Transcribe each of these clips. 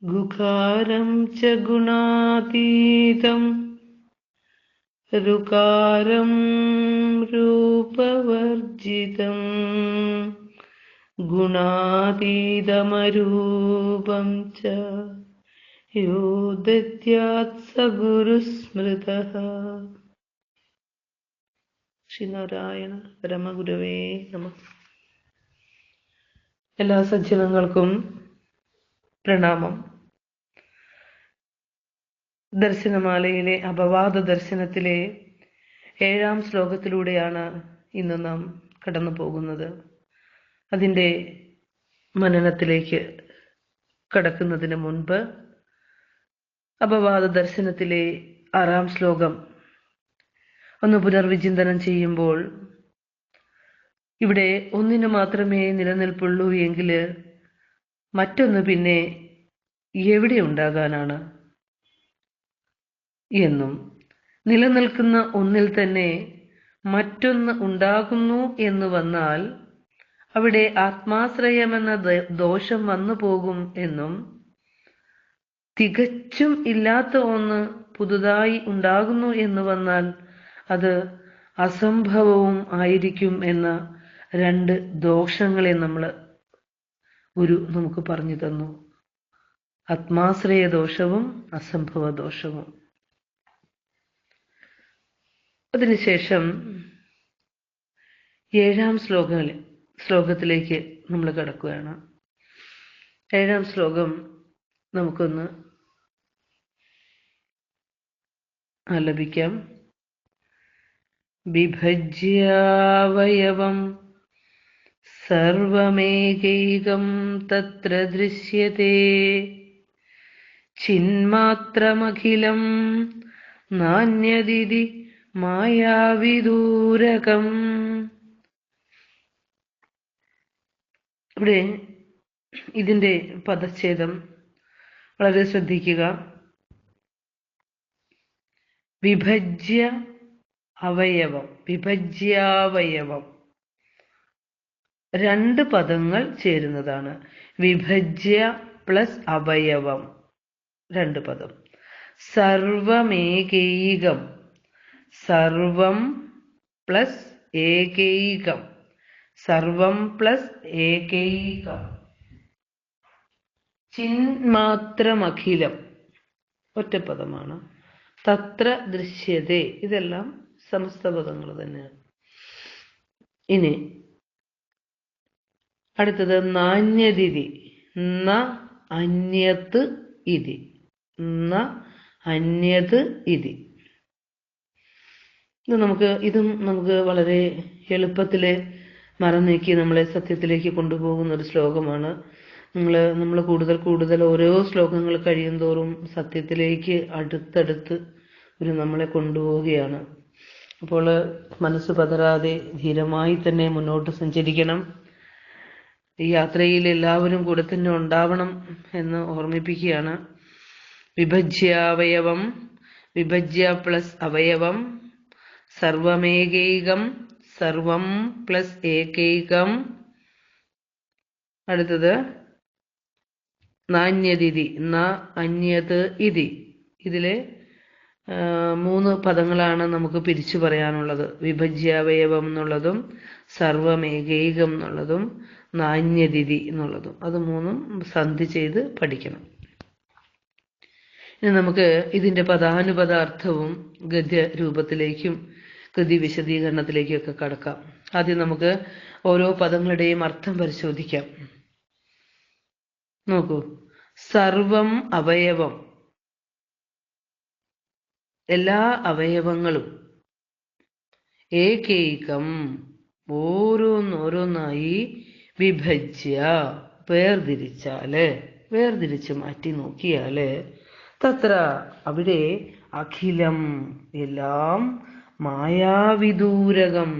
ഗുകാരം ച ഗുണാതീതം ഋകാരം രൂപവർജിതം ഗുണാതീതമരൂപം ച യോ ദദ്യാത് സ ഗുരുസ്മൃതഃ. ശ്രീനാരായണ പരമഗുരവേ നമഃ. എല്ലാ സജ്ജനങ്ങൾക്കും പ്രണാമം. ദർശനമാലയിലെ അപവാദ ദർശനത്തിലെ 7-ാം ശ്ലോകത്തിലൂടെയാണ് ഇന്ന് നാം കടന്നു പോകുന്നത്. അതിൻ്റെ മനനത്തിലേക്ക് കടക്കുന്നതിന് മുൻപ് അപവാദ ദർശനത്തിലെ 6-ാം ശ്ലോകം ഒന്ന് പുനർവിചിന്തനം ചെയ്യുമ്പോൾ, ഇവിടെ ഒന്നിന് മാത്രമേ നിലനിൽപ്പുള്ളൂ എങ്കിൽ മറ്റൊന്ന് പിന്നെ എവിടെ ഉണ്ടാകാനാണ് എന്നും, നിലനിൽക്കുന്ന ഒന്നിൽ തന്നെ മറ്റൊന്ന് ഉണ്ടാകുന്നു എന്ന് വന്നാൽ അവിടെ ആത്മാശ്രയമെന്ന ദോഷം വന്നു പോകും എന്നും, തികച്ചും ഇല്ലാത്ത ഒന്ന് പുതുതായി ഉണ്ടാകുന്നു എന്ന് വന്നാൽ അത് അസംഭവവും ആയിരിക്കും എന്ന 2 ദോഷങ്ങളെ നമുക്ക് പറഞ്ഞു തന്നു. ആത്മാശ്രയ ദോഷവും അസംഭവ ദോഷവും. അതിനുശേഷം 7-ാം ശ്ലോകത്തിലേക്ക് നമ്മൾ കടക്കുകയാണ്. 7-ാം ശ്ലോകം നമുക്കൊന്ന് ആലപിക്കാം. വിഭജ്യാവയവം സർവമേകൈകം തത്ര ദൃശ്യത്തെ ചിന്മാത്രമഖിലം നാന്യദിതി മായാവിദൂരകം. ഇവിടെ ഇതിൻ്റെ പദച്ഛേദം വളരെ ശ്രദ്ധിക്കുക. വിഭജ്യ അവയവം, വിഭജ്യാവയവം 2 പദങ്ങൾ ചേരുന്നതാണ്. വിഭജ്യ പ്ലസ് അവയവം 2 പദം. സർവമേകൈകം, സർവം പ്ലസ് ഏകൈകം, സർവം പ്ലസ് ഏകൈകം. ചിന്മാത്രമഖിലം ഒറ്റപ്പദമാണ്. തത്ര ദൃശ്യതേ, ഇതെല്ലാം സമസ്ത പദങ്ങൾ തന്നെയാണ്. ഇനി അടുത്തത് നാന്യതിഥി, ന അന്യത് ഇതി, ന അന്യത് ഇതി. ഇതും നമുക്ക് വളരെ എളുപ്പത്തിൽ മറന്നേക്കി നമ്മളെ സത്യത്തിലേക്ക് കൊണ്ടുപോകുന്ന ഒരു ശ്ലോകമാണ്. നമ്മൾ കൂടുതൽ ഓരോ ശ്ലോകങ്ങൾ കഴിയും തോറും സത്യത്തിലേക്ക് അടുത്തടുത്ത് നമ്മളെ കൊണ്ടുപോവുകയാണ്. അപ്പോൾ മനസ്സ് പതറാതെ ധീരമായി തന്നെ മുന്നോട്ട് സഞ്ചരിക്കണം. ഈ യാത്രയിൽ എല്ലാവരും കൂടെ തന്നെ ഉണ്ടാവണം എന്ന് ഓർമ്മിപ്പിക്കുകയാണ്. വിഭജ്യാവയവം, വിഭജ്യ പ്ലസ് അവയവം, സർവമേകൈകം, സർവം പ്ലസ് ഏകൈകം. അടുത്തത് നാന്യതിഥി, ന അന്യത് ഇതി. ഇതിലെ 3 പദങ്ങളാണ് നമുക്ക് പിരിച്ചു പറയാനുള്ളത്. വിഭജ്യാവയവം എന്നുള്ളതും, സർവമേകൈകം എന്നുള്ളതും, നാന്യതിഥി എന്നുള്ളതും. അത് 3ഉം സന്ധി ചെയ്ത് പഠിക്കണം. ഇനി നമുക്ക് ഇതിൻ്റെ പദാനുപദ അർത്ഥവും ഗദ്യ രൂപത്തിലേക്കും കൃതി വിശദീകരണത്തിലേക്കും ഒക്കെ കടക്കാം. ആദ്യം നമുക്ക് ഓരോ പദങ്ങളുടെയും അർത്ഥം പരിശോധിക്കാം. നോക്കൂ. സർവം അവയവം, എല്ലാ അവയവങ്ങളും. ഏകൈകം, ഓരോന്നോരോന്നായി. വിഭജ്യ, വേർതിരിച്ച് മാറ്റി നോക്കിയാല്, തത്ര, അവിടെ, അഖിലം, എല്ലാം, മായാവിദൂരകം,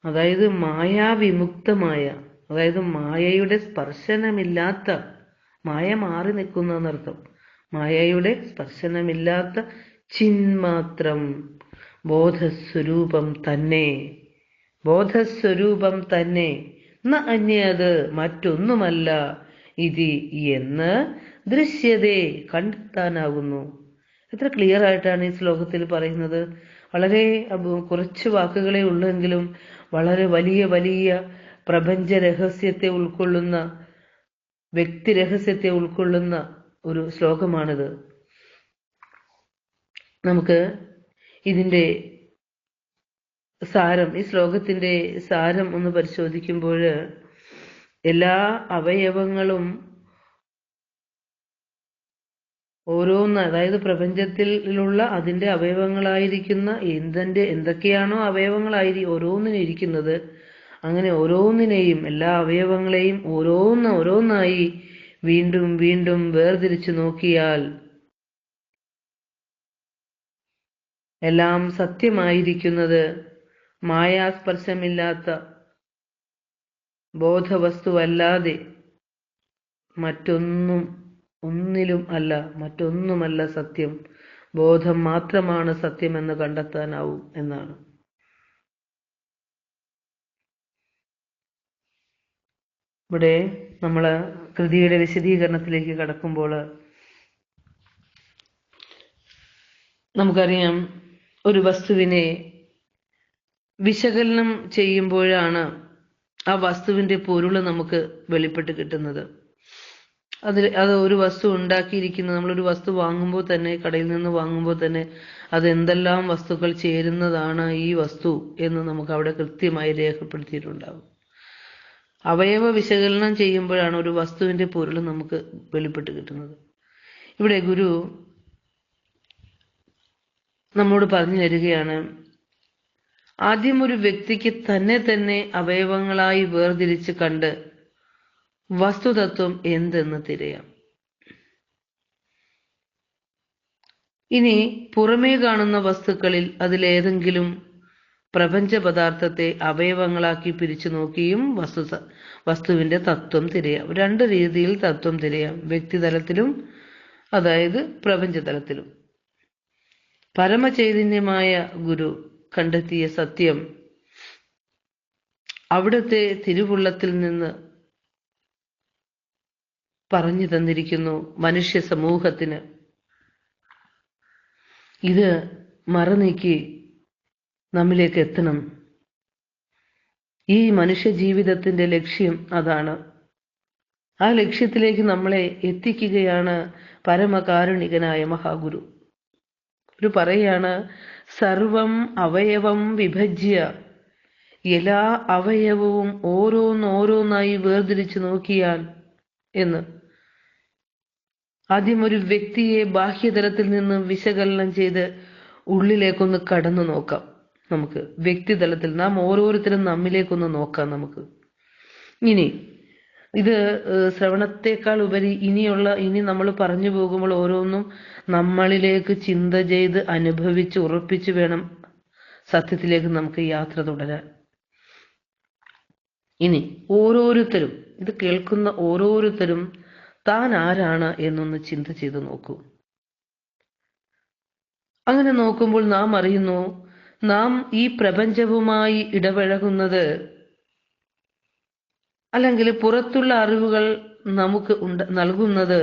അതായത് മായാവിമുക്തമായ, അതായത് മായയുടെ സ്പർശനമില്ലാത്ത, മായ മാറി നിൽക്കുന്ന എന്നർത്ഥം, മായയുടെ സ്പർശനമില്ലാത്ത ചിന്മാത്രം ബോധസ്വരൂപം തന്നെ, ബോധസ്വരൂപം തന്നെ, ന അന്യത് മറ്റൊന്നുമല്ല, ഇതി എന്ന് ദൃശ്യതേ കണ്ടെത്താനാകുന്നു. എത്ര ക്ലിയർ ആയിട്ടാണ് ഈ ശ്ലോകത്തിൽ പറയുന്നത്. വളരെ കുറച്ച് വാക്കുകളെ ഉള്ളെങ്കിലും വളരെ വലിയ വലിയ പ്രപഞ്ച രഹസ്യത്തെ ഉൾക്കൊള്ളുന്ന, വ്യക്തി രഹസ്യത്തെ ഉൾക്കൊള്ളുന്ന ഒരു ശ്ലോകമാണിത്. നമുക്ക് ഇതിൻ്റെ സാരം, ഈ ശ്ലോകത്തിന്റെ സാരം ഒന്ന് പരിശോധിക്കുമ്പോൾ എല്ലാ അവയവങ്ങളും ഓരോന്ന്, അതായത് പ്രപഞ്ചത്തിലുള്ള അതിൻ്റെ അവയവങ്ങളായിരിക്കുന്ന എന്തൊക്കെയാണോ ഓരോന്നിനിരിക്കുന്നത്, അങ്ങനെ ഓരോന്നിനെയും, എല്ലാ അവയവങ്ങളെയും ഓരോന്നായി വീണ്ടും വീണ്ടും വേർതിരിച്ചു നോക്കിയാൽ എല്ലാം സത്യമായിരിക്കുന്നത് മായാസ്പർശമില്ലാത്ത ബോധവസ്തുവല്ലാതെ മറ്റൊന്നുമല്ല സത്യം. ബോധം മാത്രമാണ് സത്യമെന്ന് കണ്ടെത്താനാവും എന്നാണ്. ഇവിടെ നമ്മൾ കൃതിയുടെ വിശദീകരണത്തിലേക്ക് കടക്കുമ്പോൾ നമുക്കറിയാം, ഒരു വസ്തുവിനെ വിശകലനം ചെയ്യുമ്പോഴാണ് ആ വസ്തുവിന്റെ പൊരുള് നമുക്ക് വെളിപ്പെട്ട് കിട്ടുന്നത്. അത് ഒരു വസ്തു ഉണ്ടാക്കിയിരിക്കുന്നത്, നമ്മളൊരു വസ്തു വാങ്ങുമ്പോൾ തന്നെ, കടയിൽ നിന്ന് വാങ്ങുമ്പോൾ തന്നെ അത് എന്തെല്ലാം വസ്തുക്കൾ ചേരുന്നതാണ് ഈ വസ്തു എന്ന് നമുക്ക് അവിടെ കൃത്യമായി രേഖപ്പെടുത്തിയിട്ടുണ്ടാകും. അവയവ വിശകലനം ചെയ്യുമ്പോഴാണ് ഒരു വസ്തുവിന്റെ പൊരുൾ നമുക്ക് വെളിപ്പെട്ട് കിട്ടുന്നത്. ഇവിടെ ഗുരു നമ്മോട് പറഞ്ഞു തരികയാണ്, ആദ്യം ഒരു വ്യക്തിക്ക് തന്നെ അവയവങ്ങളായി വേർതിരിച്ച് കണ്ട് വസ്തുതത്വം എന്തെന്ന് തിരയാം. ഇനി പുറമേ കാണുന്ന വസ്തുക്കളിൽ അതിലേതെങ്കിലും പ്രപഞ്ച പദാർത്ഥത്തെ അവയവങ്ങളാക്കി പിരിച്ചു നോക്കിയും വസ്തുവിന്റെ തത്വം തിരയാം. രണ്ട് രീതിയിൽ തത്വം തിരയാം, വ്യക്തിതലത്തിലും അതായത് പ്രപഞ്ചതലത്തിലും. പരമചൈതന്യമായ ഗുരു കണ്ടെത്തിയ സത്യം അവിടുത്തെ തിരുവുള്ളത്തിൽ നിന്ന് പറഞ്ഞു തന്നിരിക്കുന്നു മനുഷ്യ സമൂഹത്തിന്. ഇത് മറനീക്കി നമ്മിലേക്ക് എത്തണം. ഈ മനുഷ്യ ജീവിതത്തിന്റെ ലക്ഷ്യം അതാണ്. ആ ലക്ഷ്യത്തിലേക്ക് നമ്മളെ എത്തിക്കുകയാണ് പരമകാരുണികനായ മഹാഗുരു. ഒരു പറയാണ്, സർവം അവയവം വിഭജ്യ, എല്ലാ അവയവവും ഓരോന്നായി വേർതിരിച്ചു നോക്കിയാൽ എന്ന്. ആദ്യം ഒരു വ്യക്തിയെ ബാഹ്യതലത്തിൽ നിന്ന് വിശകലനം ചെയ്ത് ഉള്ളിലേക്കൊന്ന് കടന്നു നോക്കാം. നമുക്ക് വ്യക്തിതലത്തിൽ നാം ഓരോരുത്തരും നമ്മിലേക്കൊന്ന് നോക്കാം നമുക്ക്. ഇനി ഇത് ശ്രവണത്തെക്കാൾ ഉപരി ഇനി നമ്മൾ പറഞ്ഞു പോകുമ്പോൾ ഓരോന്നും നമ്മളിലേക്ക് ചിന്ത ചെയ്ത് അനുഭവിച്ച് ഉറപ്പിച്ചു വേണം സത്യത്തിലേക്ക് നമുക്ക് യാത്ര തുടരാൻ. ഇനി ഓരോരുത്തരും, ഇത് കേൾക്കുന്ന ഓരോരുത്തരും താൻ ആരാണ് എന്നൊന്ന് ചിന്ത ചെയ്ത് നോക്കൂ. അങ്ങനെ നോക്കുമ്പോൾ നാം അറിയുന്നു, നാം ഈ പ്രപഞ്ചവുമായി ഇടപഴകുന്നത്, അല്ലെങ്കിൽ പുറത്തുള്ള അറിവുകൾ നമുക്ക് നൽകുന്നത്,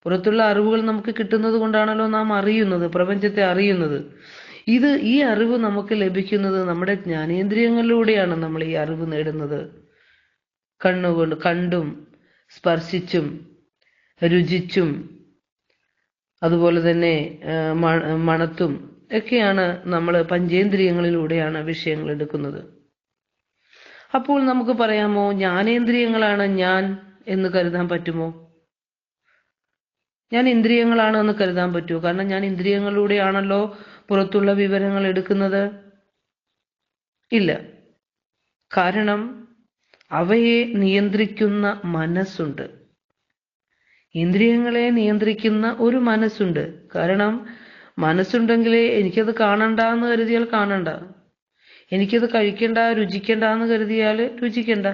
പുറത്തുള്ള അറിവുകൾ നമുക്ക് കിട്ടുന്നത് കൊണ്ടാണല്ലോ നാം അറിയുന്നത്, പ്രപഞ്ചത്തെ അറിയുന്നത്. ഈ അറിവ് നമുക്ക് ലഭിക്കുന്നത് നമ്മുടെ ജ്ഞാനേന്ദ്രിയങ്ങളിലൂടെയാണ്. നമ്മൾ ഈ അറിവ് നേടുന്നത് കണ്ണുകൊണ്ട്, കണ്ടും സ്പർശിച്ചും രുചിച്ചും അതുപോലെ തന്നെ മണത്തും ഒക്കെയാണ് നമ്മൾ പഞ്ചേന്ദ്രിയങ്ങളിലൂടെയാണ് വിഷയങ്ങൾ എടുക്കുന്നത്. അപ്പോൾ നമുക്ക് പറയാമോ, ജ്ഞാനേന്ദ്രിയങ്ങളാണ് ഞാൻ എന്ന് കരുതാൻ പറ്റുമോ? ഞാൻ ഇന്ദ്രിയങ്ങളാണ് എന്ന് കരുതാൻ പറ്റുമോ? കാരണം ഞാൻ ഇന്ദ്രിയങ്ങളിലൂടെയാണല്ലോ പുറത്തുള്ള വിവരങ്ങൾ എടുക്കുന്നത്. ഇല്ല. കാരണം അവയെ നിയന്ത്രിക്കുന്ന മനസ്സുണ്ട്. ഇന്ദ്രിയങ്ങളെ നിയന്ത്രിക്കുന്ന ഒരു മനസ്സുണ്ട്. കാരണം മനസ്സുണ്ടെങ്കിലേ എനിക്കത് കാണണ്ട എന്ന് കരുതിയാൽ കാണണ്ട, എനിക്കത് കഴിക്കണ്ട രുചിക്കണ്ട എന്ന് കരുതിയാൽ രുചിക്കണ്ട.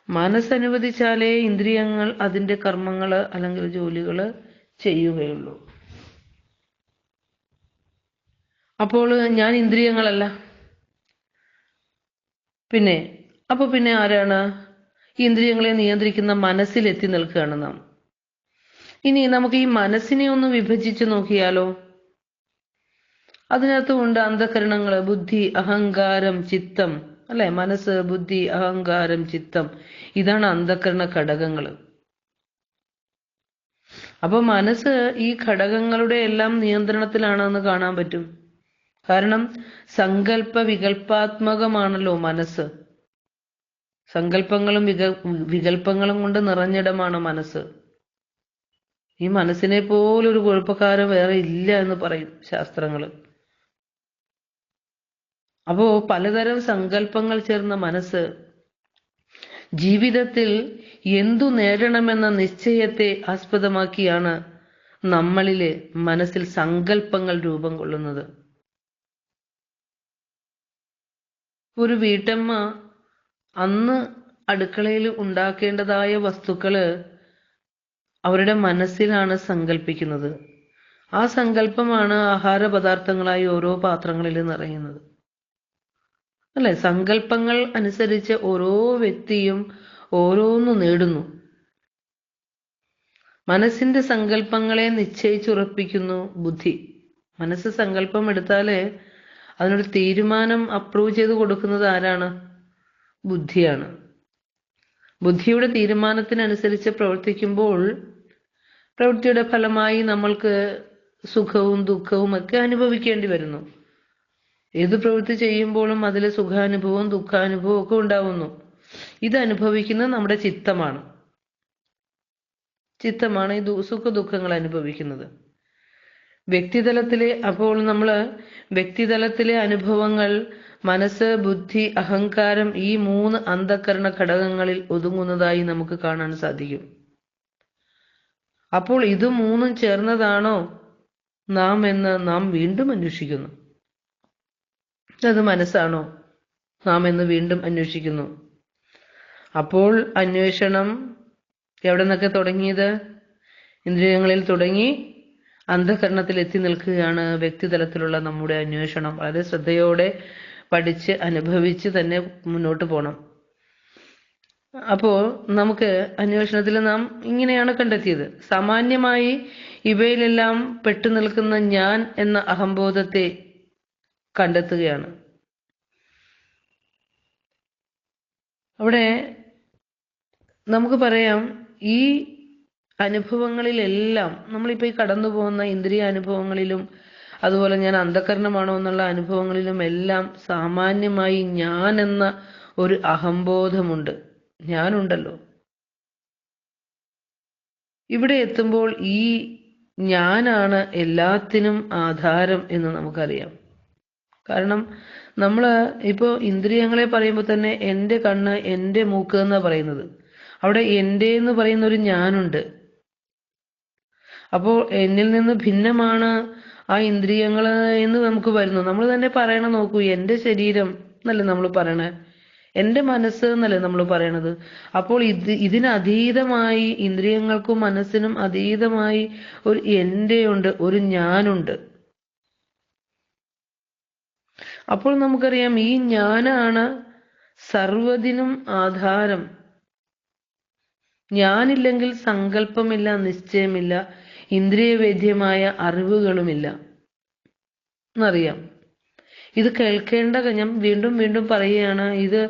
മനസ്സനുവദിച്ചാലേ ഇന്ദ്രിയങ്ങൾ അതിന്റെ കർമ്മങ്ങള് അല്ലെങ്കിൽ ജോലികള് ചെയ്യുകയുള്ളൂ. അപ്പോൾ ഞാൻ ഇന്ദ്രിയങ്ങളല്ല. പിന്നെ ആരാണ്? ഇന്ദ്രിയങ്ങളെ നിയന്ത്രിക്കുന്ന മനസ്സിലെത്തി നിൽക്കുകയാണ് നാം. ഇനി നമുക്ക് ഈ മനസ്സിനെ ഒന്ന് വിഭജിച്ച് നോക്കിയാലോ? അതിനകത്തുമുണ്ട് അന്ധകരണങ്ങള്, ബുദ്ധി, അഹങ്കാരം, ചിത്തം, അല്ലെ? മനസ്സ്, ബുദ്ധി, അഹങ്കാരം, ചിത്തം, ഇതാണ് അന്ധകരണ ഘടകങ്ങള്. അപ്പൊ മനസ്സ് ഈ ഘടകങ്ങളുടെ എല്ലാം നിയന്ത്രണത്തിലാണെന്ന് കാണാൻ പറ്റും. കാരണം സങ്കല്പ വികല്പാത്മകമാണല്ലോ മനസ്സ്. സങ്കല്പങ്ങളും വികല്പങ്ങളും കൊണ്ട് നിറഞ്ഞിടമാണ് മനസ്സ്. ഈ മനസ്സിനെ പോലൊരു കുഴപ്പക്കാരൻ വേറെ ഇല്ല എന്ന് പറയും ശാസ്ത്രങ്ങള്. അപ്പോ പലതരം സങ്കല്പങ്ങൾ ചേർന്ന മനസ്സ് ജീവിതത്തിൽ എന്തു നേടണമെന്ന നിശ്ചയത്തെ ആസ്പദമാക്കിയാണ് നമ്മളിലെ മനസ്സിൽ സങ്കല്പങ്ങൾ രൂപം കൊള്ളുന്നത്. ഒരു വീട്ടമ്മ അന്ന് അടുക്കളയിൽ ഉണ്ടാക്കേണ്ടതായ വസ്തുക്കള് അവരുടെ മനസ്സിലാണ് സങ്കല്പിക്കുന്നത്. ആ സങ്കല്പമാണ് ആഹാര പദാർത്ഥങ്ങളായി ഓരോ പാത്രങ്ങളിൽ നിറയുന്നത്, അല്ലെ? സങ്കല്പങ്ങൾ അനുസരിച്ച് ഓരോ വ്യക്തിയും ഓരോന്നു നേടുന്നു. മനസ്സിന്റെ സങ്കല്പങ്ങളെ നിശ്ചയിച്ചുറപ്പിക്കുന്നു ബുദ്ധി. മനസ്സ് സങ്കല്പം എടുത്താല് അതിനൊരു തീരുമാനം അപ്രൂവ് ചെയ്ത് കൊടുക്കുന്നത് ആരാണ്? ബുദ്ധിയാണ്. ബുദ്ധിയുടെ തീരുമാനത്തിനനുസരിച്ച് പ്രവർത്തിക്കുമ്പോൾ പ്രവൃത്തിയുടെ ഫലമായി നമ്മൾക്ക് സുഖവും ദുഃഖവും ഒക്കെ അനുഭവിക്കേണ്ടി വരുന്നു. ഏത് പ്രവൃത്തി ചെയ്യുമ്പോഴും അതിൽ സുഖാനുഭവവും ദുഃഖാനുഭവവും ഒക്കെ ഉണ്ടാവുന്നു. ഇത് അനുഭവിക്കുന്നത് നമ്മുടെ ചിത്തമാണ്. ഈ സുഖ ദുഃഖങ്ങൾ അനുഭവിക്കുന്നത് അപ്പോൾ നമ്മള് വ്യക്തിതലത്തിലെ അനുഭവങ്ങൾ മനസ്സ്, ബുദ്ധി, അഹങ്കാരം, ഈ 3 അന്ധകരണ ഘടകങ്ങളിൽ ഒതുങ്ങുന്നതായി നമുക്ക് കാണാൻ സാധിക്കും. അപ്പോൾ ഇത് 3 ചേർന്നതാണോ നാം എന്ന് നാം വീണ്ടും അന്വേഷിക്കുന്നു. അത് മനസ്സാണോ നാം എന്ന് വീണ്ടും അന്വേഷിക്കുന്നു. അപ്പോൾ അന്വേഷണം എവിടെ നിന്നൊക്കെ തുടങ്ങിയത്? ഇന്ദ്രിയങ്ങളിൽ തുടങ്ങി അന്ധകരണത്തിൽ എത്തി നിൽക്കുകയാണ് വ്യക്തിതലത്തിലുള്ള നമ്മുടെ അന്വേഷണം. വളരെ ശ്രദ്ധയോടെ പഠിച്ച് അനുഭവിച്ച് തന്നെ മുന്നോട്ട് പോകണം. അപ്പോ നമുക്ക് അന്വേഷണത്തിൽ നാം ഇങ്ങനെയാണ് കണ്ടെത്തിയത്. സാമാന്യമായി ഇവയിലെല്ലാം പെട്ടു നിൽക്കുന്ന ഞാൻ എന്ന അഹംബോധത്തെ കണ്ടെത്തുകയാണ്. അവിടെ നമുക്ക് പറയാം, ഈ അനുഭവങ്ങളിലെല്ലാം നമ്മളിപ്പോൾ ഈ കടന്നു പോകുന്ന ഇന്ദ്രിയ അനുഭവങ്ങളിലും അതുപോലെ ഞാൻ അന്ധകരണമാണോ എന്നുള്ള അനുഭവങ്ങളിലും എല്ലാം സാമാന്യമായി ഞാൻ എന്ന ഒരു അഹംബോധമുണ്ട്. ഞാനുണ്ടല്ലോ. ഇവിടെ എത്തുമ്പോൾ ഈ ഞാനാണ് എല്ലാത്തിനും ആധാരം എന്ന് നമുക്കറിയാം. കാരണം നമ്മള് ഇപ്പോ ഇന്ദ്രിയങ്ങളെ പറയുമ്പോൾ തന്നെ എൻ്റെ കണ്ണ്, എൻ്റെ മൂക്ക് എന്നാ പറയുന്നത്. അവിടെ എൻ്റെ എന്ന് പറയുന്ന ഒരു ഞാനുണ്ട്. അപ്പോൾ എന്നിൽ നിന്ന് ഭിന്നമാണ് ആ ഇന്ദ്രിയങ്ങള് എന്ന് നമുക്ക് വരുന്നു. നമ്മൾ തന്നെ പറയണ നോക്കൂ, എൻ്റെ ശരീരം എന്നല്ലേ നമ്മൾ പറയണേ, എൻ്റെ മനസ്സ് എന്നല്ലേ നമ്മൾ പറയണത്. അപ്പോൾ ഇതിനതീതമായി, ഇന്ദ്രിയങ്ങൾക്കും മനസ്സിനും അതീതമായി ഒരു എൻ്റെ ഉണ്ട്, ഒരു ഞാനുണ്ട്. അപ്പോൾ നമുക്കറിയാം ഈ ഞാനാണ് സർവ്വതിനും ആധാരം. ഞാനില്ലെങ്കിൽ സങ്കല്പമില്ല, നിശ്ചയമില്ല, ഇന്ദ്രിയവേദ്യമായ അറിവുകളുമില്ല എന്നറിയാം. ഇത് കേൾക്കേണ്ട, ഞാൻ വീണ്ടും വീണ്ടും പറയുകയാണ്, ഇത്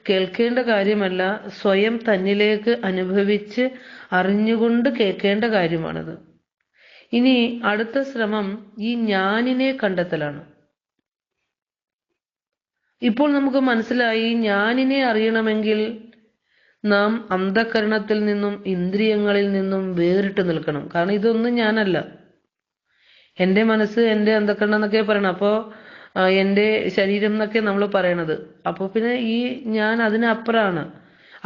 കേൾക്കേണ്ട കാര്യമല്ല, സ്വയം തന്നിലേക്ക് അനുഭവിച്ച് അറിഞ്ഞുകൊണ്ട് കേൾക്കേണ്ട കാര്യമാണിത്. ഇനി അടുത്ത ശ്രമം ഈ ഞാനിനെ കണ്ടെത്തലാണ്. ഇപ്പോൾ നമുക്ക് മനസ്സിലായി, ഞാനിനെ അറിയണമെങ്കിൽ നാം അന്ധകരണത്തിൽ നിന്നും ഇന്ദ്രിയങ്ങളിൽ നിന്നും വേറിട്ട് നിൽക്കണം. കാരണം ഇതൊന്നും ഞാനല്ല. എൻ്റെ മനസ്സ്, എൻ്റെ അന്ധകരണം എന്നൊക്കെ പറയണം. അപ്പോൾ എൻ്റെ ശരീരം എന്നൊക്കെ നമ്മൾ പറയണത്. അപ്പോൾ പിന്നെ ഈ ഞാൻ അതിനപ്പുറമാണ്.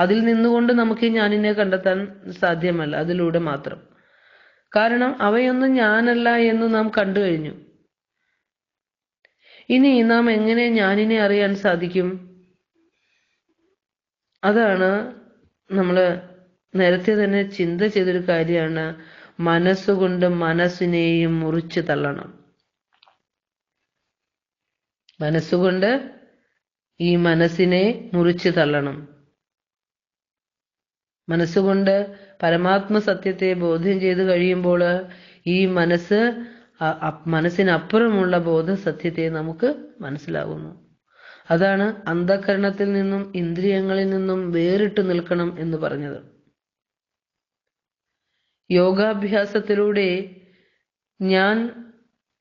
അതിൽ നിന്നുകൊണ്ട് നമുക്ക് ഈ ഞാനിനെ കണ്ടെത്താൻ സാധ്യമല്ല, അതിലൂടെ മാത്രം. കാരണം അവയൊന്നും ഞാനല്ല എന്ന് നാം കണ്ടു കഴിഞ്ഞു. ഇനി നാം എങ്ങനെ ഞാനിനെ അറിയാൻ സാധിക്കും? അതാണ് നമ്മൾ നേരത്തെ തന്നെ ചിന്ത ചെയ്തൊരു കാര്യമാണ്, മനസ്സുകൊണ്ട് മനസ്സിനെയും മുറിച്ചു തള്ളണം. മനസ്സുകൊണ്ട് ഈ മനസ്സിനെ മുറിച്ചു തള്ളണം. മനസ്സുകൊണ്ട് പരമാത്മ സത്യത്തെ ബോധ്യം ചെയ്ത് കഴിയുമ്പോൾ ഈ മനസ്സിനപ്പുറമുള്ള ബോധസത്യത്തെ നമുക്ക് മനസ്സിലാകുന്നു. അതാണ് അന്ധകരണത്തിൽ നിന്നും ഇന്ദ്രിയങ്ങളിൽ നിന്നും വേറിട്ട് നിൽക്കണം എന്ന് പറഞ്ഞത്. യോഗാഭ്യാസത്തിലൂടെ ഞാൻ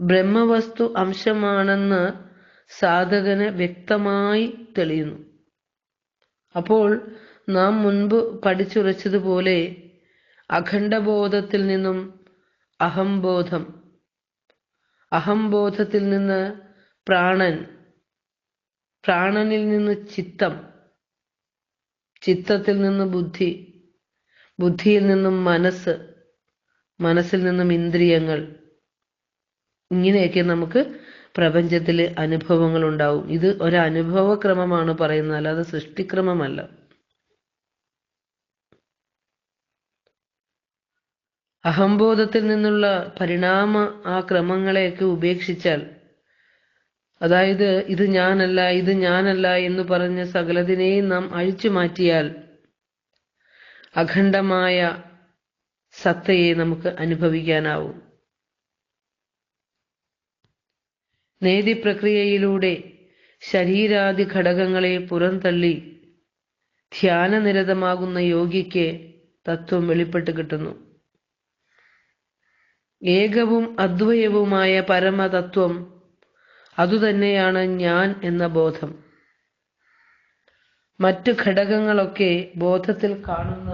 ബ്രഹ്മവസ്തു അംശമാണെന്ന് സാധകന് വ്യക്തമായി തെളിയുന്നു. അപ്പോൾ നാം മുൻപ് പഠിച്ചുറച്ചതുപോലെ അഖണ്ഡബോധത്തിൽ നിന്നും അഹംബോധം, അഹംബോധത്തിൽ നിന്ന് പ്രാണൻ, പ്രാണനിൽ നിന്ന് ചിത്തം, ചിത്തത്തിൽ നിന്ന് ബുദ്ധി, ബുദ്ധിയിൽ നിന്നും മനസ്സ്, മനസ്സിൽ നിന്നും ഇന്ദ്രിയങ്ങൾ, ഇങ്ങനെയൊക്കെ നമുക്ക് പ്രപഞ്ചത്തിലെ അനുഭവങ്ങൾ ഉണ്ടാവും. ഇത് ഒരനുഭവക്രമമാണ് പറയുന്നത്, അല്ലാതെ സൃഷ്ടിക്രമമല്ല. അഹംബോധത്തിൽ നിന്നുള്ള പരിണാമ ആ ക്രമങ്ങളെയൊക്കെ ഉപേക്ഷിച്ചാൽ, അതായത് ഇത് ഞാനല്ല, ഇത് ഞാനല്ല എന്ന് പറഞ്ഞ സകലതിനെയും നാം അഴിച്ചു മാറ്റിയാൽ അഖണ്ഡമായ സത്തയെ നമുക്ക് അനുഭവിക്കാനാവും. നേതി പ്രക്രിയയിലൂടെ ശരീരാദി ഘടകങ്ങളെ പുറന്തള്ളി ധ്യാനനിരതമാകുന്ന യോഗിക്ക് തത്വം വെളിപ്പെട്ട് കിട്ടുന്നു. ഏകവും അദ്വയവുമായ പരമതത്വം അതുതന്നെയാണ് ഞാൻ എന്ന ബോധം. മറ്റു ഘടകങ്ങളൊക്കെ ബോധത്തിൽ കാണുന്ന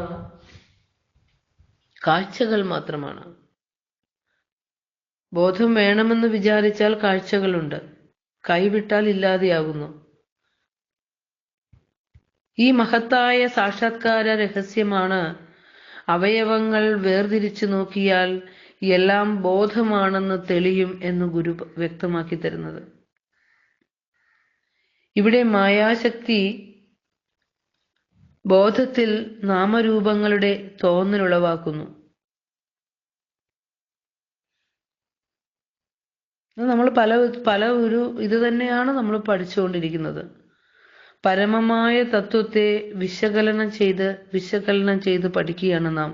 കാഴ്ചകൾ മാത്രമാണ്. ബോധം വേണമെന്ന് വിചാരിച്ചാൽ കാഴ്ചകളുണ്ട്, കൈവിട്ടാൽ ഇല്ലാതെയാകുന്നു. ഈ മഹത്തായ സാക്ഷാത്കാര രഹസ്യമാണ് അവയവങ്ങൾ വേർതിരിച്ചു നോക്കിയാൽ എല്ലാം ബോധമാണെന്ന് തെളിയും എന്ന് ഗുരു വ്യക്തമാക്കി തരുന്നത്. ഇവിടെ മായാശക്തി ബോധത്തിൽ നാമരൂപങ്ങളുടെ തോന്നലുളവാക്കുന്നു. നമ്മൾ ഇത് തന്നെയാണ് നമ്മൾ പഠിച്ചുകൊണ്ടിരിക്കുന്നത്. പരമമായ തത്വത്തെ വിശകലനം ചെയ്ത് പഠിക്കുകയാണ് നാം.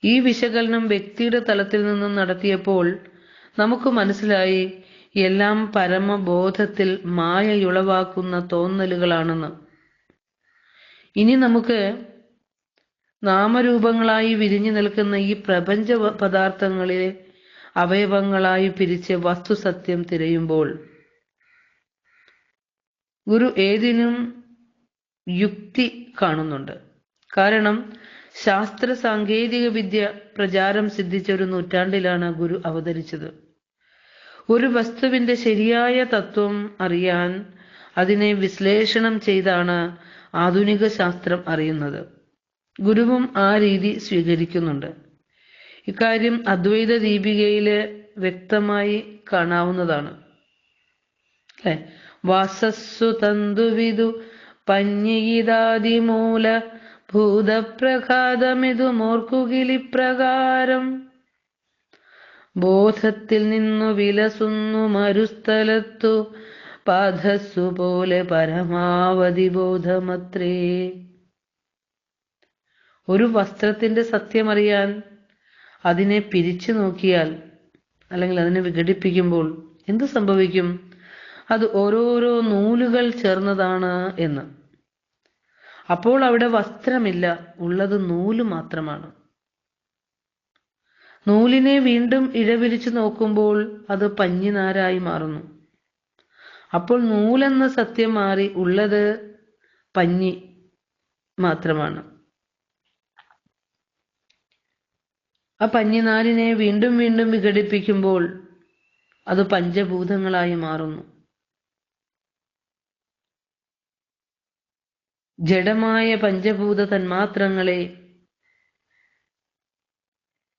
ഈ വിശകലനം വ്യക്തിയുടെ തലത്തിൽ നിന്നും നടത്തിയപ്പോൾ നമുക്ക് മനസ്സിലായി എല്ലാം പരമബോധത്തിൽ മായയുളവാക്കുന്ന തോന്നലുകളാണെന്ന്. ഇനി നമുക്ക് നാമരൂപങ്ങളായി വിരിഞ്ഞു നിൽക്കുന്ന ഈ പ്രപഞ്ച പദാർത്ഥങ്ങളെ അവയവങ്ങളായി പിരിച്ച് വസ്തുസത്യം തിരയുമ്പോൾ ഗുരു ഏതിനും യുക്തി കാണുന്നുണ്ട്. കാരണം ശാസ്ത്ര സാങ്കേതിക വിദ്യ പ്രചാരം സിദ്ധിച്ച ഒരു നൂറ്റാണ്ടിലാണ് ഗുരു അവതരിച്ചത്. ഒരു വസ്തുവിന്റെ ശരിയായ തത്വം അറിയാൻ അതിനെ വിശ്ലേഷണം ചെയ്താണ് ആധുനിക ശാസ്ത്രം അറിയുന്നത്. ഗുരുവും ആ രീതി സ്വീകരിക്കുന്നുണ്ട്. ഇക്കാര്യം അദ്വൈത ദീപികയില് വ്യക്തമായി കാണാവുന്നതാണ്. അല്ലെ, വാസസ്സു തന്തുവിദു പഞ്ഞിയിതാദിമൂല ഭൂതപ്രഘാതമിതു മോർക്കുകിലിപ്രകാരം ബോധത്തിൽ നിന്നു വിലസുന്നു മരുസ്ഥലത്തു പാദസ്സു പോലെ പരമാവധി ബോധമത്രേ. ഒരു വസ്ത്രത്തിന്റെ സത്യമറിയാൻ അതിനെ പിരിച്ചു നോക്കിയാൽ, അല്ലെങ്കിൽ അതിനെ വിഘടിപ്പിക്കുമ്പോൾ എന്ത് സംഭവിക്കും? അത് ഓരോരോ നൂലുകൾ ചേർന്നതാണ് എന്ന്. അപ്പോൾ അവിടെ വസ്ത്രമില്ല, ഉള്ളത് നൂല് മാത്രമാണ്. നൂലിനെ വീണ്ടും ഇഴപിരിച്ചു നോക്കുമ്പോൾ അത് പഞ്ഞിനാരായി മാറുന്നു. അപ്പോൾ നൂലെന്ന സത്യം മാറി ഉള്ളത് പഞ്ഞി മാത്രമാണ്. ആ പഞ്ഞിനാരിനെ വീണ്ടും വീണ്ടും വിഘടിപ്പിക്കുമ്പോൾ അത് പഞ്ചഭൂതങ്ങളായി മാറുന്നു. ജഡമായ പഞ്ചഭൂത തന്മാത്രകളെ,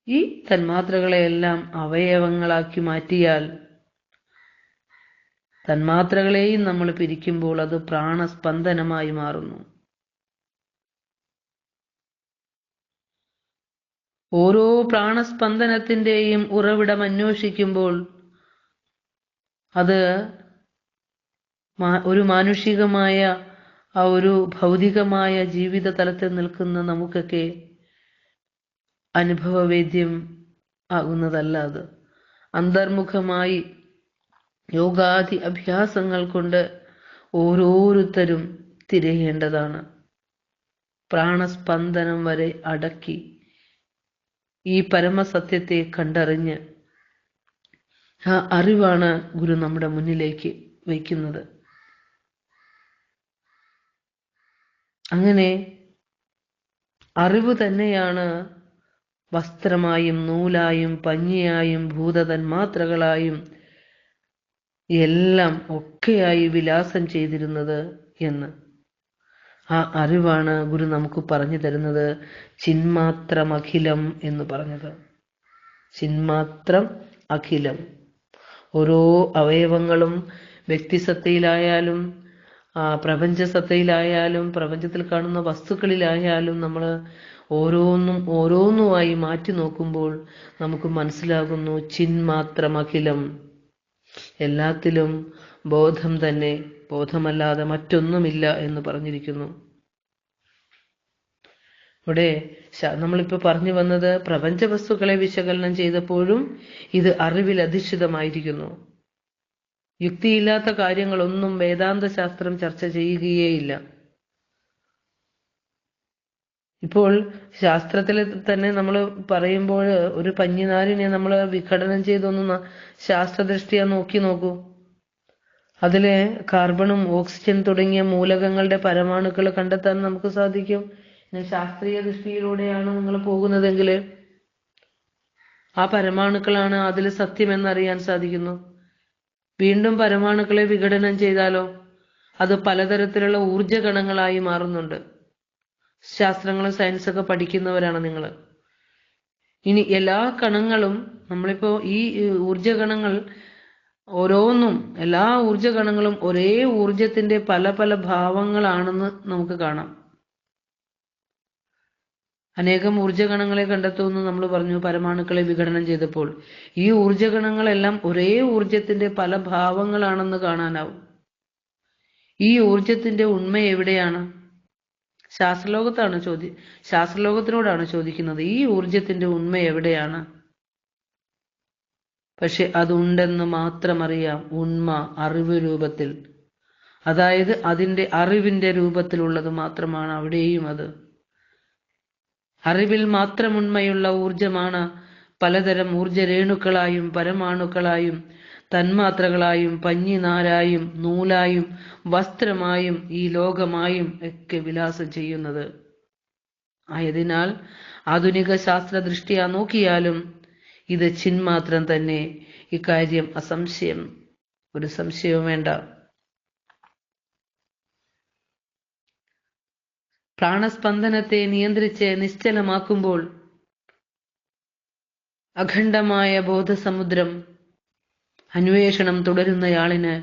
ഈ തന്മാത്രകളെയെല്ലാം അവയവങ്ങളാക്കി മാറ്റിയാൽ തന്മാത്രകളെയും നമ്മൾ പിരിക്കുമ്പോൾ അത് പ്രാണസ്പന്ദനമായി മാറുന്നു. ഓരോ പ്രാണസ്പന്ദനത്തിന്റെയും ഉറവിടം അന്വേഷിക്കുമ്പോൾ അത് ഒരു മാനുഷികമായ ആ ഒരു ഭൗതികമായ ജീവിത തലത്തിൽ നിൽക്കുന്ന നമുക്കൊക്കെ അനുഭവവേദ്യം ആകുന്നതല്ല. അത് അന്തർമുഖമായി യോഗാദി അഭ്യാസങ്ങൾ കൊണ്ട് ഓരോരുത്തരും തിരയേണ്ടതാണ്. പ്രാണസ്പന്ദനം വരെ അടക്കി ഈ പരമസത്യത്തെ കണ്ടറിഞ്ഞ് ആ അറിവാണ് ഗുരു നമ്മുടെ മുന്നിലേക്ക് വയ്ക്കുന്നത്. അങ്ങനെ അറിവ് തന്നെയാണ് വസ്ത്രമായും നൂലായും പഞ്ഞിയായും ഭൂതതന്മാത്രകളായും എല്ലാം ഒക്കെയായി വിലാസം ചെയ്തിരുന്നത് എന്ന്. ആ അറിവാണ് ഗുരു നമുക്ക് പറഞ്ഞു തരുന്നത് ചിന്മാത്രം അഖിലം എന്ന് പറഞ്ഞത്. ചിന്മാത്രം അഖിലം. ഓരോ അവയവങ്ങളും വ്യക്തിസത്തയിലായാലും പ്രപഞ്ചസത്തയിലായാലും പ്രപഞ്ചത്തിൽ കാണുന്ന വസ്തുക്കളിലായാലും നമ്മൾ ഓരോന്നുമായി മാറ്റി നോക്കുമ്പോൾ നമുക്ക് മനസ്സിലാകുന്നു ചിന്മാത്രം അഖിലം. എല്ലാത്തിലും ബോധം തന്നെ, ബോധമല്ലാതെ മറ്റൊന്നുമില്ല എന്ന് പറഞ്ഞിരിക്കുന്നു. ഇവിടെ നമ്മളിപ്പോ പറഞ്ഞു വന്നത് പ്രപഞ്ച വസ്തുക്കളെ വിശകലനം ചെയ്തപ്പോഴും ഇത് അറിവിൽ അധിഷ്ഠിതമായിരിക്കുന്നു. യുക്തിയില്ലാത്ത കാര്യങ്ങളൊന്നും വേദാന്ത ശാസ്ത്രം ചർച്ച ചെയ്യുകയേയില്ല. ഇപ്പോൾ ശാസ്ത്രത്തിൽ തന്നെ നമ്മൾ പറയുമ്പോൾ ഒരു പഞ്ഞിനാരിനെ നമ്മൾ വിഘടനം ചെയ്തൊന്ന് ശാസ്ത്രദൃഷ്ടിയാ നോക്കൂ. അതിലെ കാർബണും ഓക്സിജൻ തുടങ്ങിയ മൂലകങ്ങളുടെ പരമാണുക്കൾ കണ്ടെത്താൻ നമുക്ക് സാധിക്കും. ശാസ്ത്രീയ ദൃഷ്ടിയിലൂടെയാണ് നിങ്ങൾ പോകുന്നതെങ്കിൽ ആ പരമാണുക്കളാണ് അതിൽ സത്യം എന്നറിയാൻ സാധിക്കുന്നു. വീണ്ടും പരമാണുക്കളെ വിഘടനം ചെയ്താലോ അത് പലതരത്തിലുള്ള ഊർജകണങ്ങളായി മാറുന്നുണ്ട്. ശാസ്ത്രങ്ങളും സയൻസൊക്കെ പഠിക്കുന്നവരാണ് നിങ്ങൾ. ഇനി എല്ലാ കണങ്ങളും നമ്മളിപ്പോ ഈ ഊർജകണങ്ങൾ ഓരോന്നും എല്ലാ ഊർജകണങ്ങളും ഒരേ ഊർജത്തിന്റെ പല പല ഭാവങ്ങളാണെന്ന് നമുക്ക് കാണാം. അനേകം ഊർജകണങ്ങളെ കണ്ടെത്തുമെന്ന് നമ്മൾ പറഞ്ഞു പരമാണുക്കളെ വിഘടനം ചെയ്തപ്പോൾ. ഈ ഊർജകണങ്ങളെല്ലാം ഒരേ ഊർജത്തിന്റെ പല ഭാവങ്ങളാണെന്ന് കാണാനാവും. ഈ ഊർജത്തിന്റെ ഉണ്മ എവിടെയാണ്? ശാസ്ത്രലോകത്തിനോടാണ് ചോദിക്കുന്നത്. ഈ ഊർജത്തിന്റെ ഉണ്മ എവിടെയാണ്? പക്ഷെ അതുണ്ടെന്ന് മാത്രം അറിയാം. ഉണ്മ അറിവ് രൂപത്തിൽ, അതായത് അതിന്റെ അറിവിന്റെ രൂപത്തിലുള്ളത് മാത്രമാണ് അവിടെയും. അത് അറിവിൽ മാത്രം ഉണ്മയുള്ള ഊർജമാണ് പലതരം ഊർജരേണുക്കളായും പരമാണുക്കളായും തന്മാത്രകളായും പഞ്ഞിനാരായും നൂലായും വസ്ത്രമായും ഈ ലോകമായും ഒക്കെ വിലാസം ചെയ്യുന്നത്. ആയതിനാൽ ആധുനിക ശാസ്ത്രദൃഷ്ടിയാ നോക്കിയാലും ഇത് ചിന്മാത്രം തന്നെ. ഇക്കാര്യം അസംശയം, ഒരു സംശയവും വേണ്ട. പ്രാണസ്പന്ദനത്തെ നിയന്ത്രിച്ച് നിശ്ചലമാക്കുമ്പോൾ അഖണ്ഡമായ ബോധസമുദ്രം അന്വേഷണം തുടരുന്നയാളിന്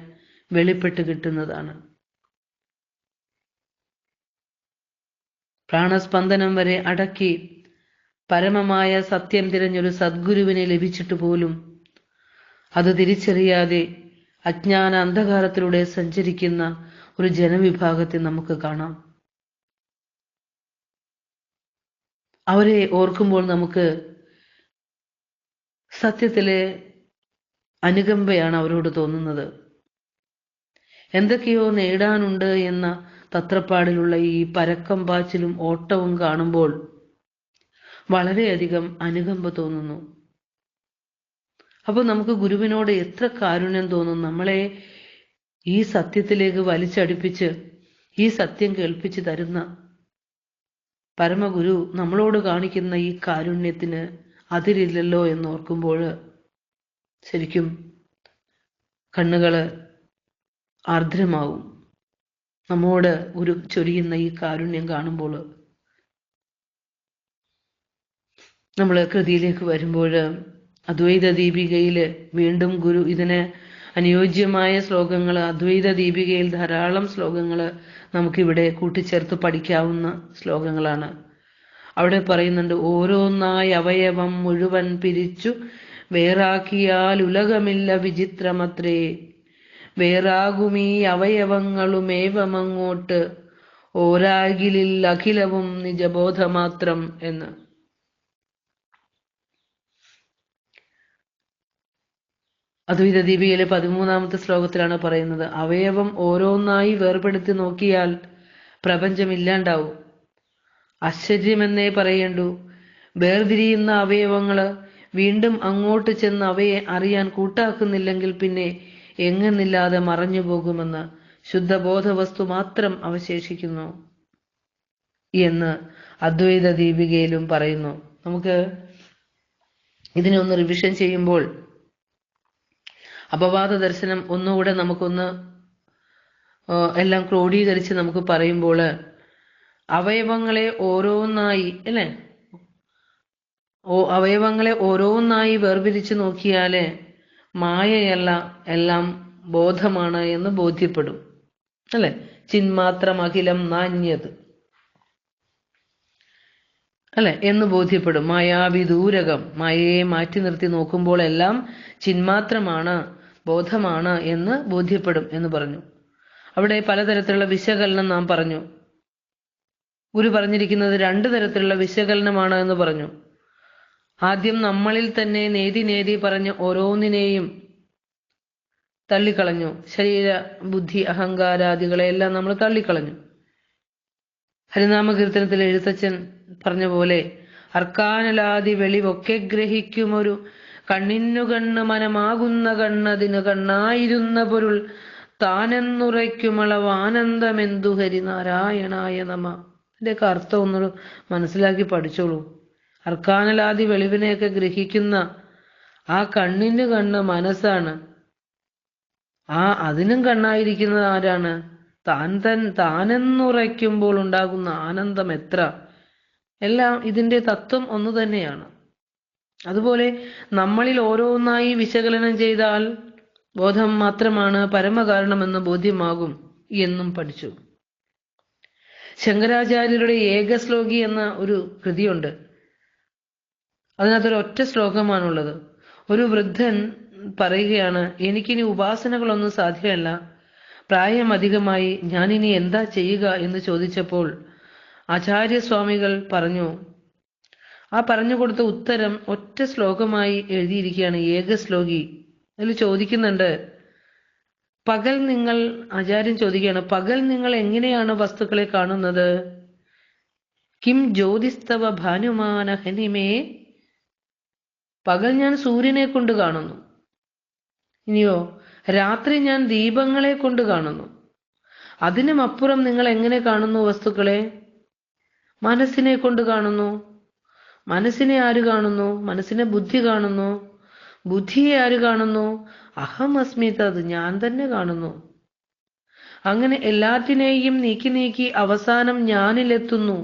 വെളിപ്പെട്ട് കിട്ടുന്നതാണ്. പ്രാണസ്പന്ദനം വരെ അടക്കി പരമമായ സത്യം തിരഞ്ഞൊരു സദ്ഗുരുവിനെ ലഭിച്ചിട്ട് പോലും അത് തിരിച്ചറിയാതെ അജ്ഞാന അന്ധകാരത്തിലൂടെ സഞ്ചരിക്കുന്ന ഒരു ജനവിഭാഗത്തെ നമുക്ക് കാണാം. അവരെ ഓർക്കുമ്പോൾ നമുക്ക് സത്യത്തിലെ അനുകമ്പയാണ് അവരോട് തോന്നുന്നത്. എന്തൊക്കെയോ നേടാനുണ്ട് എന്ന തത്രപ്പാടിലുള്ള ഈ പരക്കം പാച്ചിലും ഓട്ടവും കാണുമ്പോൾ വളരെയധികം അനുകമ്പ തോന്നുന്നു. അപ്പോൾ നമുക്ക് ഗുരുവിനോട് എത്ര കാരുണ്യം തോന്നും. നമ്മളെ ഈ സത്യത്തിലേക്ക് വലിച്ചടിപ്പിച്ച് ഈ സത്യം കേൾപ്പിച്ച് തരുന്ന പരമഗുരു നമ്മളോട് കാണിക്കുന്ന ഈ കാരുണ്യത്തിന് അതിരില്ലല്ലോ എന്നോർക്കുമ്പോൾ ശരിക്കും കണ്ണുകള് ആർദ്രമാവും. നമ്മോട് ഗുരു ചൊരിയുന്ന ഈ കാരുണ്യം കാണുമ്പോൾ. നമ്മൾ കൃതിയിലേക്ക് വരുമ്പോൾ അദ്വൈത ദീപികയിൽ വീണ്ടും ഗുരു ഇതിന് അനുയോജ്യമായ ശ്ലോകങ്ങൾ, അദ്വൈത ദീപികയിൽ ധാരാളം ശ്ലോകങ്ങൾ നമുക്കിവിടെ കൂട്ടിച്ചേർത്ത് പഠിക്കാവുന്ന ശ്ലോകങ്ങളാണ്. അവിടെ പറയുന്നുണ്ട്, ഓരോന്നായി അവയവം മുഴുവൻ പിരിച്ചു വേറാക്കിയാൽ ഉലകമില്ല വിചിത്രമത്രേ, വേറാകുമീ അവയവങ്ങളുമേവമങ്ങോട്ട് ഓരാകിലിൽ അഖിലവും നിജബോധമാത്രം എന്ന്. അദ്വൈത ദീപികയിലെ 13ാമത്തെ ശ്ലോകത്തിലാണ് പറയുന്നത്, അവയവം ഓരോന്നായി വേർപെടുത്തി നോക്കിയാൽ പ്രപഞ്ചം ഇല്ലാണ്ടാവും. ആശ്ചര്യമെന്നേ പറയേണ്ടൂ. വേർതിരിയുന്ന അവയവങ്ങള് വീണ്ടും അങ്ങോട്ട് ചെന്ന് അവയെ അറിയാൻ കൂട്ടാക്കുന്നില്ലെങ്കിൽ പിന്നെ എങ്ങെന്നില്ലാതെ മറഞ്ഞു പോകുമെന്ന്, ശുദ്ധബോധ വസ്തു മാത്രം അവശേഷിക്കുന്നു എന്ന് അദ്വൈത ദീപികയിലും പറയുന്നു. നമുക്ക് ഇതിനെ ഒന്ന് റിവിഷൻ ചെയ്യുമ്പോൾ, അപവാദ ദർശനം ഒന്നുകൂടെ നമുക്കൊന്ന് എല്ലാം ക്രോഡീകരിച്ച് നമുക്ക് പറയുമ്പോൾ, അവയവങ്ങളെ ഓരോന്നായി അല്ലെ, അവയവങ്ങളെ ഓരോന്നായി വേർതിരിച്ച് നോക്കിയാല് മായയല്ല, എല്ലാം ബോധമാണ് എന്ന് ബോധ്യപ്പെടും അല്ലെ. ചിന്മാത്രം അഖിലം നാന്യത് അല്ലെ എന്ന് ബോധ്യപ്പെടും. മായാവിദൂരകം, മായയെ മാറ്റി നിർത്തി നോക്കുമ്പോൾ എല്ലാം ചിന്മാത്രമാണ്, ബോധമാണ് എന്ന് ബോധ്യപ്പെടും എന്ന് പറഞ്ഞു. അവിടെ പലതരത്തിലുള്ള വിശകലനം നാം പറഞ്ഞു. ഗുരു പറഞ്ഞിരിക്കുന്നത് 2 തരത്തിലുള്ള വിശകലനമാണ് എന്ന് പറഞ്ഞു. ആദ്യം നമ്മളിൽ തന്നെ നേതി പറഞ്ഞ് ഓരോന്നിനെയും തള്ളിക്കളഞ്ഞു. ശരീര ബുദ്ധി അഹങ്കാരാദികളെല്ലാം നമ്മൾ തള്ളിക്കളഞ്ഞു. ഹരിനാമകീർത്തനത്തിൽ എഴുത്തച്ഛൻ പറഞ്ഞ പോലെ, അർക്കാനലാദി വെളിവൊക്കെ ഗ്രഹിക്കുമൊരു കണ്ണിനു കണ്ണ് മനമാകുന്ന കണ്ണതിന് കണ്ണായിരുന്ന പൊരുൾ താനെന്നുറയ്ക്കുമളവ് ആനന്ദമെന്തു ഹരിനാരായണായ നമ. ഇതിന്റെയൊക്കെ അർത്ഥം ഒന്ന് മനസ്സിലാക്കി പഠിച്ചോളൂ. അർക്കാനലാദി വെളിവിനെയൊക്കെ ഗ്രഹിക്കുന്ന ആ കണ്ണിന് കണ്ണ് മനസ്സാണ്. അതിനും കണ്ണായിരിക്കുന്നത് ആരാണ്? താനെന്നുറയ്ക്കുമ്പോൾ ഉണ്ടാകുന്ന ആനന്ദം എത്ര! എല്ലാം ഇതിന്റെ തത്വം ഒന്നു തന്നെയാണ്. അതുപോലെ നമ്മളിൽ ഓരോന്നായി വിശകലനം ചെയ്താൽ ബോധം മാത്രമാണ് പരമകാരണമെന്ന് ബോധ്യമാകും എന്നും പഠിച്ചു. ശങ്കരാചാര്യരുടെ ഏകശ്ലോകി എന്ന ഒരു കൃതിയുണ്ട്. അതിനകത്തൊരു ഒറ്റ ശ്ലോകമാണുള്ളത്. ഒരു വൃദ്ധൻ പറയുകയാണ്, എനിക്കിനി ഉപാസനകളൊന്നും സാധ്യമല്ല, പ്രായം അധികമായി, ഞാനിനി എന്താ ചെയ്യുക എന്ന് ചോദിച്ചപ്പോൾ ആചാര്യസ്വാമികൾ പറഞ്ഞു, ആ പറഞ്ഞു കൊടുത്ത ഉത്തരം ഒറ്റ ശ്ലോകമായി എഴുതിയിരിക്കുകയാണ്, ഏകശ്ലോകി. അതിൽ ചോദിക്കുന്നുണ്ട്, ആചാര്യൻ ചോദിക്കുകയാണ്, പകൽ നിങ്ങൾ എങ്ങനെയാണ് വസ്തുക്കളെ കാണുന്നത്? കിം ജ്യോതിസ്തവ ഭാനുമാന ഹനിമേ, പകൽ ഞാൻ സൂര്യനെ കൊണ്ട് കാണുന്നു. ഇനിയോ രാത്രി ഞാൻ ദീപങ്ങളെ കൊണ്ട് കാണുന്നു. അതിനുമപ്പുറം നിങ്ങൾ എങ്ങനെ കാണുന്നു വസ്തുക്കളെ? മനസ്സിനെ കൊണ്ട് കാണുന്നു. മനസ്സിനെ ആര് കാണുന്നു? മനസ്സിനെ ബുദ്ധി കാണുന്നു. ബുദ്ധിയെ ആര് കാണുന്നു? അഹം അസ്മി തത്, ഞാൻ തന്നെ കാണുന്നു. അങ്ങനെ എല്ലാത്തിനെയും നീക്കി അവസാനം ഞാനിലെത്തുന്നു.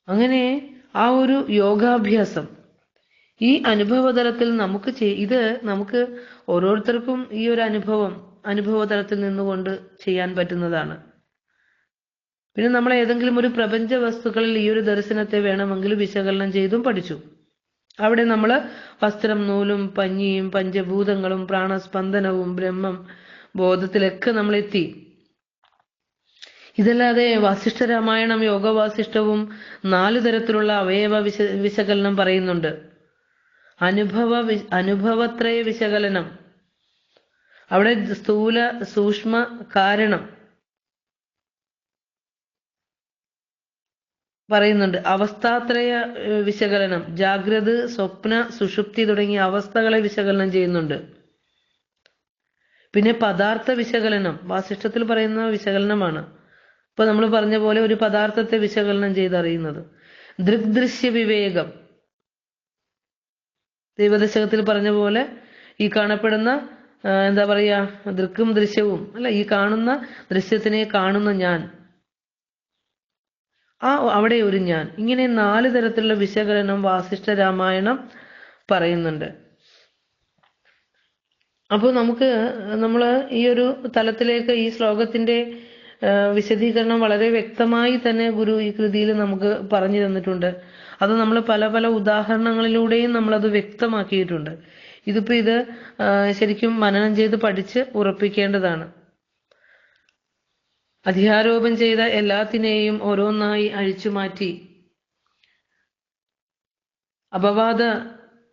അങ്ങനെ ആ ഒരു യോഗാഭ്യാസം ഈ അനുഭവതലത്തിൽ നമുക്ക് ഓരോരുത്തർക്കും ഈ ഒരു അനുഭവതലത്തിൽ നിന്നുകൊണ്ട് ചെയ്യാൻ പറ്റുന്നതാണ്. പിന്നെ നമ്മൾ ഏതെങ്കിലും ഒരു പ്രപഞ്ച വസ്തുക്കളിൽ ഈ ഒരു ദർശനത്തെ വേണമെങ്കിൽ വിശകലനം ചെയ്തും പഠിച്ചു. അവിടെ നമ്മൾ വസ്ത്രം, നൂലും, പഞ്ഞിയും, പഞ്ചഭൂതങ്ങളും, പ്രാണസ്പന്ദനവും, ബ്രഹ്മം ബോധത്തിലൊക്കെ നമ്മൾ എത്തി. ഇതല്ലാതെ വാസിഷ്ഠ രാമായണം യോഗവാസിഷ്ഠവും 4 തരത്തിലുള്ള അവയവ വിശകലനം പറയുന്നുണ്ട്. അനുഭവത്രയ വിശകലനം, അവിടെ സ്ഥൂല സൂക്ഷ്മ കാരണം പറയുന്നുണ്ട്. അവസ്ഥാത്രയ വിശകലനം, ജാഗ്രത, സ്വപ്ന, സുഷുപ്തി തുടങ്ങിയ അവസ്ഥകളെ വിശകലനം ചെയ്യുന്നുണ്ട്. പിന്നെ പദാർത്ഥ വിശകലനം വാസിഷ്ഠത്തിൽ പറയുന്ന വിശകലനമാണ്. ഇപ്പൊ നമ്മൾ പറഞ്ഞ പോലെ ഒരു പദാർത്ഥത്തെ വിശകലനം ചെയ്തറിയുന്നത്. ദൃഗ്ദൃശ്യ വിവേകം, ദൈവദശകത്തിൽ പറഞ്ഞ പോലെ ഈ കാണപ്പെടുന്ന എന്താ പറയാ, ദൃക്കും ദൃശ്യവും അല്ല, ഈ കാണുന്ന ദൃശ്യത്തിനെ കാണുന്ന ഞാൻ, അവിടെ ഒരു ഞാൻ. ഇങ്ങനെ 4 തരത്തിലുള്ള വിശകലനം വാസിഷ്ഠ രാമായണം പറയുന്നുണ്ട്. അപ്പോൾ നമ്മൾ ഈ ഒരു തലത്തിലേക്ക്, ഈ ശ്ലോകത്തിന്റെ വിശദീകരണം വളരെ വ്യക്തമായി തന്നെ ഗുരു ഈ കൃതിയിൽ നമുക്ക് പറഞ്ഞു തന്നിട്ടുണ്ട്. അത് നമ്മൾ പല പല ഉദാഹരണങ്ങളിലൂടെയും നമ്മളത് വ്യക്തമാക്കിയിട്ടുണ്ട്. ഇത് ശരിക്കും മനനം ചെയ്ത് പഠിച്ച് ഉറപ്പിക്കേണ്ടതാണ്. അധ്യാരോപം ചെയ്ത എല്ലാത്തിനെയും ഓരോന്നായി അഴിച്ചുമാറ്റി അപവാദ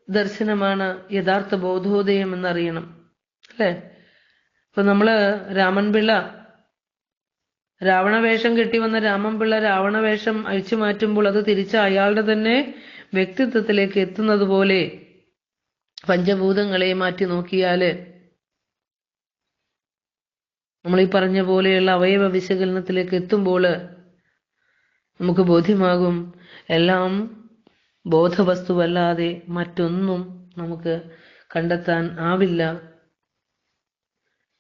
ദർശനമാണ് യഥാർത്ഥ ബോധോദയം എന്നറിയണം, അല്ലെ? ഇപ്പൊ നമ്മള് രാമൻപിള്ള രാവണവേഷം കെട്ടി വന്ന രാമൻപിള്ള രാവണവേഷം അഴിച്ചു മാറ്റുമ്പോൾ അത് തിരിച്ച് അയാളുടെ തന്നെ വ്യക്തിത്വത്തിലേക്ക് എത്തുന്നത് പോലെ പഞ്ചഭൂതങ്ങളെ മാറ്റി നോക്കിയാല് നമ്മൾ ഈ പറഞ്ഞ പോലെയുള്ള അവയവ വിശകലനത്തിലേക്ക് എത്തുമ്പോൾ നമുക്ക് ബോധ്യമാകും എല്ലാം ബോധവസ്തുവല്ലാതെ മറ്റൊന്നും നമുക്ക് കണ്ടെത്താൻ ആവില്ല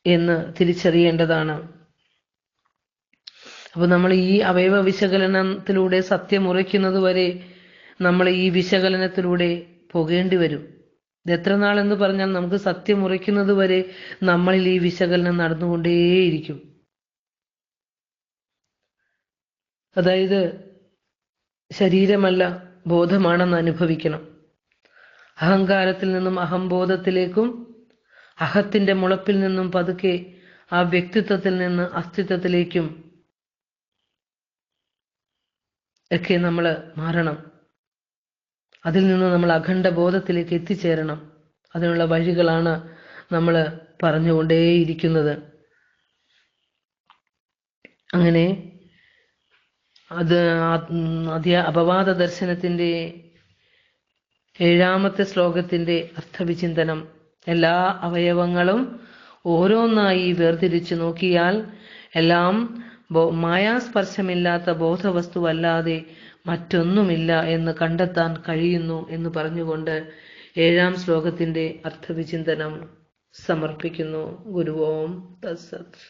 എന്ന് തിരിച്ചറിയേണ്ടതാണ്. അപ്പൊ നമ്മൾ ഈ അവയവ വിശകലനത്തിലൂടെ സത്യം ഉറയ്ക്കുന്നത് വരെ നമ്മൾ ഈ വിശകലനത്തിലൂടെ പോകേണ്ടി വരും. ഇത് എത്ര നാളെന്ന് പറഞ്ഞാൽ നമുക്ക് സത്യം ഉറയ്ക്കുന്നത് വരെ നമ്മളിൽ ഈ വിശകലനം നടന്നുകൊണ്ടേയിരിക്കും. അതായത് ശരീരമല്ല ബോധമാണെന്ന് അനുഭവിക്കണം. അഹങ്കാരത്തിൽ നിന്നും അഹംബോധത്തിലേക്കും അഹത്തിന്റെ മുളപ്പിൽ നിന്നും പതുക്കെ ആ വ്യക്തിത്വത്തിൽ നിന്ന് അസ്തിത്വത്തിലേക്കും ഒക്കെ നമ്മൾ മാറണം. അതിൽ നിന്ന് നമ്മൾ അഖണ്ഡ ബോധത്തിലേക്ക് എത്തിച്ചേരണം. അതിനുള്ള വഴികളാണ് നമ്മൾ പറഞ്ഞുകൊണ്ടേയിരിക്കുന്നത്. അങ്ങനെ അത് അപവാദ ദർശനത്തിന്റെ 7ാമത്തെ ശ്ലോകത്തിന്റെ അർത്ഥവിചിന്തനം. എല്ലാ അവയവങ്ങളും ഓരോന്നായി വേർതിരിച്ചു നോക്കിയാൽ എല്ലാം മായാസ്പർശമില്ലാത്ത ബോധവസ്തുവല്ലാതെ മറ്റൊന്നുമില്ല എന്ന് കണ്ടെത്താൻ കഴിയുന്നു എന്ന് പറഞ്ഞുകൊണ്ട് 7ാം ശ്ലോകത്തിന്റെ അർത്ഥവിചിന്തനം സമർപ്പിക്കുന്നു. ഗുരു ഓം തത്സത്.